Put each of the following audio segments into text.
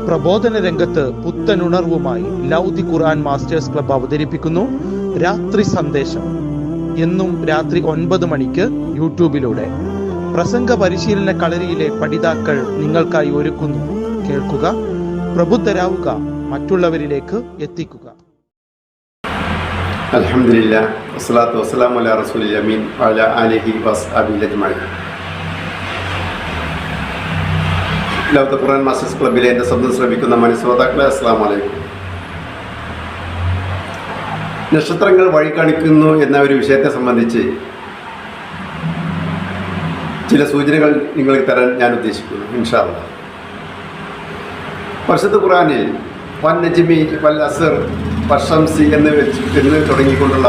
പ്രബോധന രംഗത്ത് പുത്തനുണർവുമായി ലൗദി ഖുർആൻ masters club അവതരിപ്പിക്കുന്നു രാത്രി സന്ദേശം. എന്നും രാത്രി 9 മണിക്ക് യൂട്യൂബിലൂടെ പ്രസംഗ പരിശീലന കളരിയിലെ പഠിതാക്കൾ നിങ്ങൾക്കായി ഒരുക്കുന്നു. കേൾക്കുക, പ്രബുദ്ധരാവുക, മറ്റുള്ളവരിലേക്ക് എത്തിക്കുക. അൽഹംദുലില്ലാഹ് വസ്സലാത്തു വസ്സലാമു അലാ റസൂലിൽ അമീൻ വഅലാ ആലിഹി വസ്ഹബിഹി അജ്മഈൻ. ലൗദി ഖുർആൻ മാസ്റ്റേഴ്സ് ക്ലബ്ബിലെ എൻ്റെ ശബ്ദം ശ്രമിക്കുന്ന മനസ്സോതാക്കളെ അസ്സലാമു അലൈക്കും. നക്ഷത്രങ്ങൾ വഴി കാണിക്കുന്നു എന്ന ഒരു വിഷയത്തെ സംബന്ധിച്ച് ചില സൂചനകൾ നിങ്ങൾക്ക് തരാൻ ഞാൻ ഉദ്ദേശിക്കുന്നു ഇൻഷാ അല്ലാഹ്. പരിശുദ്ധ ഖുർആനിൽ വൻ നജ്മി വൽ അസ്ർ വശംസി എന്ന് തുടങ്ങിക്കൊണ്ടുള്ള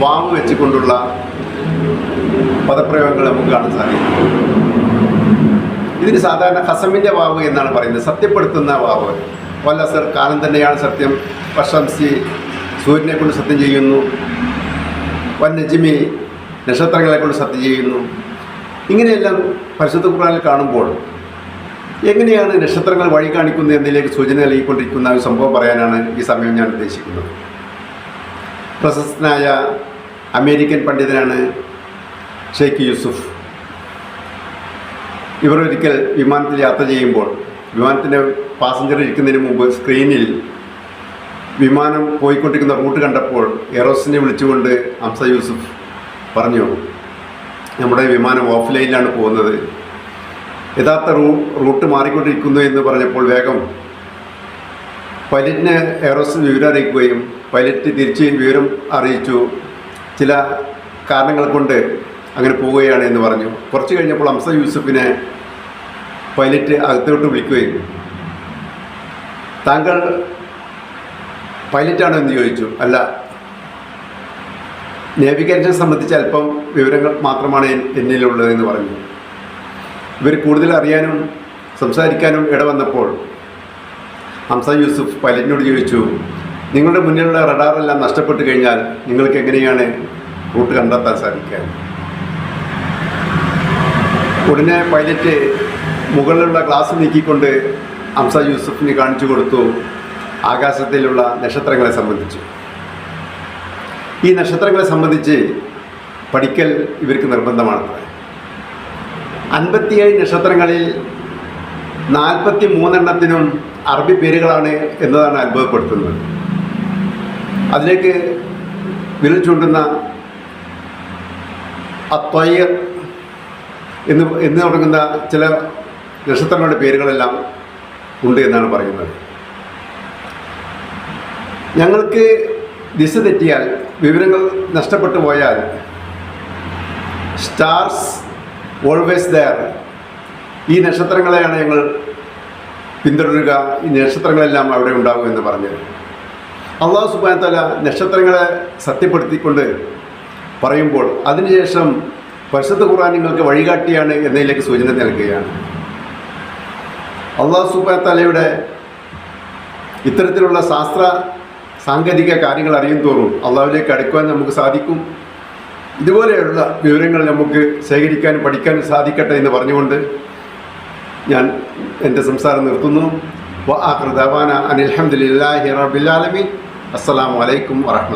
വാവ് വെച്ചുകൊണ്ടുള്ള പദപ്രയോഗങ്ങൾ നമുക്ക് കാണാൻ സാധിക്കും. ഇതിന് സാധാരണ ഖസമിൻ്റെ വാവ് എന്നാണ് പറയുന്നത്, സത്യപ്പെടുത്തുന്ന വാവ്. വൽ അസ്ർ കാലം തന്നെയാണ് സത്യം, വശംസി സൂര്യനെ കൊണ്ട് സത്യം ചെയ്യുന്നു, വൻ നജ്മി നക്ഷത്രങ്ങളെ കൊണ്ട് സത്യം ചെയ്യുന്നു. ഇങ്ങനെയെല്ലാം പരിശുദ്ധ ഖുർആനിൽ കാണുമ്പോൾ എങ്ങനെയാണ് നക്ഷത്രങ്ങൾ വഴി കാണിക്കുന്നത് എന്നതിലേക്ക് സൂചന നൽകിക്കൊണ്ടിരിക്കുന്ന ഒരു സംഭവം പറയാനാണ് ഈ സമയം ഞാൻ ഉദ്ദേശിക്കുന്നത്. പ്രശസ്തനായ അമേരിക്കൻ പണ്ഡിതനാണ് ഷെയ്ഖ് യൂസുഫ്. ഇവർ ഒരിക്കൽ വിമാനത്തിൽ യാത്ര ചെയ്യുമ്പോൾ വിമാനത്തിൻ്റെ പാസഞ്ചർ ഇരിക്കുന്നതിന് മുമ്പ് സ്ക്രീനിൽ വിമാനം പോയിക്കൊണ്ടിരിക്കുന്ന റൂട്ട് കണ്ടപ്പോൾ എയറോസിനെ വിളിച്ചുകൊണ്ട് ഹംസ യൂസുഫ് പറഞ്ഞു, നമ്മുടെ വിമാനം ഓഫ് ലൈനിലാണ് പോകുന്നത്, യഥാർത്ഥ റൂട്ട് മാറിക്കൊണ്ടിരിക്കുന്നു എന്ന് പറഞ്ഞപ്പോൾ വേഗം പൈലറ്റിനെ എയറോസ് വിവരം അറിയിക്കുകയും പൈലറ്റ് തിരിച്ച് വിവരം അറിയിച്ചു, ചില കാരണങ്ങൾ കൊണ്ട് അങ്ങനെ പോവുകയാണ് എന്ന് പറഞ്ഞു. കുറച്ച് കഴിഞ്ഞപ്പോൾ ഹംസ യൂസുഫിനെ പൈലറ്റ് അകത്തോട്ട് വിളിക്കുകയും താങ്കൾ പൈലറ്റാണോ എന്ന് ചോദിച്ചു. അല്ല, നേവിഗേഷനെ സംബന്ധിച്ച് അല്പം വിവരങ്ങൾ മാത്രമാണ് എന്നിലുള്ളതെന്ന് പറഞ്ഞു. ഇവർ കൂടുതൽ അറിയാനും സംസാരിക്കാനും ഇടവന്നപ്പോൾ ഹംസ യൂസുഫ് പൈലറ്റിനോട് ചോദിച്ചു, നിങ്ങളുടെ മുന്നിലുള്ള റഡാറെല്ലാം നഷ്ടപ്പെട്ട് കഴിഞ്ഞാൽ നിങ്ങൾക്ക് എങ്ങനെയാണ് റൂട്ട് കണ്ടെത്താൻ സാധിക്കുക? ഉടനെ പൈലറ്റ് മുകളിലുള്ള ഗ്ലാസ് നീക്കിക്കൊണ്ട് ഹംസ യൂസുഫിന് കാണിച്ചു കൊടുത്തു ആകാശത്തിലുള്ള നക്ഷത്രങ്ങളെ സംബന്ധിച്ച്. ഈ നക്ഷത്രങ്ങളെ സംബന്ധിച്ച് പഠിക്കൽ ഇവർക്ക് നിർബന്ധമാണ്. 57 നക്ഷത്രങ്ങളിൽ 43 എണ്ണത്തിനും അറബി പേരുകളാണ് എന്നതാണ് അത്ഭുതപ്പെടുത്തുന്നത്. അതിലേക്ക് വിരൽ ചൂണ്ടുന്ന അത്വയ്യർ എന്ന് തുടങ്ങുന്ന ചില നക്ഷത്രങ്ങളുടെ പേരുകളെല്ലാം ഉണ്ട് എന്നാണ് പറയുന്നത്. ഞങ്ങൾക്ക് ദിശ തെറ്റിയാൽ, വിവരങ്ങൾ നഷ്ടപ്പെട്ടു പോയാൽ സ്റ്റാർസ് ഓൾവേസ് ദെയർ, ഈ നക്ഷത്രങ്ങളെയാണ് ഞങ്ങൾ പിന്തുടരുക, ഈ നക്ഷത്രങ്ങളെല്ലാം അവിടെ ഉണ്ടാകും എന്ന് പറഞ്ഞത്. അല്ലാഹു സുബ്ഹാനഹു വ തആല നക്ഷത്രങ്ങളെ സത്യപ്പെടുത്തിക്കൊണ്ട് പറയുമ്പോൾ അതിനുശേഷം പരിശുദ്ധ ഖുർആൻ നിങ്ങൾക്ക് വഴികാട്ടിയാണ് എന്നതിലേക്ക് സൂചന നൽകുകയാണ്. അല്ലാഹു സുബ്ഹാനഹു വ തആലയുടെ ഇത്തരത്തിലുള്ള ശാസ്ത്ര സാങ്കേതിക കാര്യങ്ങൾ അറിയും തോറും അള്ളാഹുവിലേക്ക് അടുക്കുവാൻ നമുക്ക് സാധിക്കും. ഇതുപോലെയുള്ള വിവരങ്ങൾ നമുക്ക് ശേഖരിക്കാനും പഠിക്കാനും സാധിക്കട്ടെ എന്ന് പറഞ്ഞുകൊണ്ട് ഞാൻ എൻ്റെ സംസാരം നിർത്തുന്നു. വ ആഖിറു ദഅവാന അനിൽ ഹംദുലില്ലാഹി റബ്ബിൽ ആലമീൻ. അസ്സലാമു അലൈക്കും വറഹ്മത്തുള്ളാഹി.